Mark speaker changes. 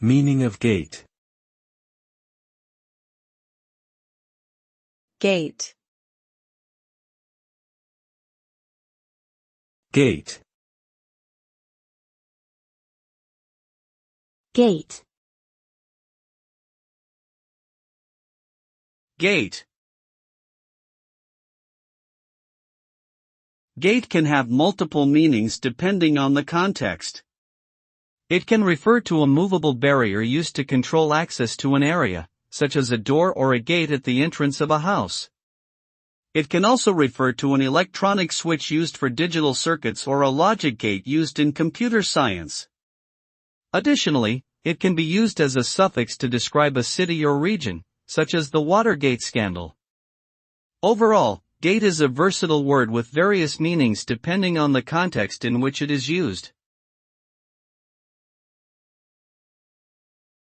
Speaker 1: Meaning of gate.
Speaker 2: Gate.
Speaker 1: Gate.
Speaker 2: Gate.
Speaker 3: Gate. Gate can have multiple meanings depending on the context. It can refer to a movable barrier used to control access to an area, such as a door or a gate at the entrance of a house. It can also refer to an electronic switch used for digital circuits or a logic gate used in computer science. Additionally, it can be used as a suffix to describe a city or region, such as the Watergate scandal. Overall, gate is a versatile word with various meanings depending on the context in which it is used.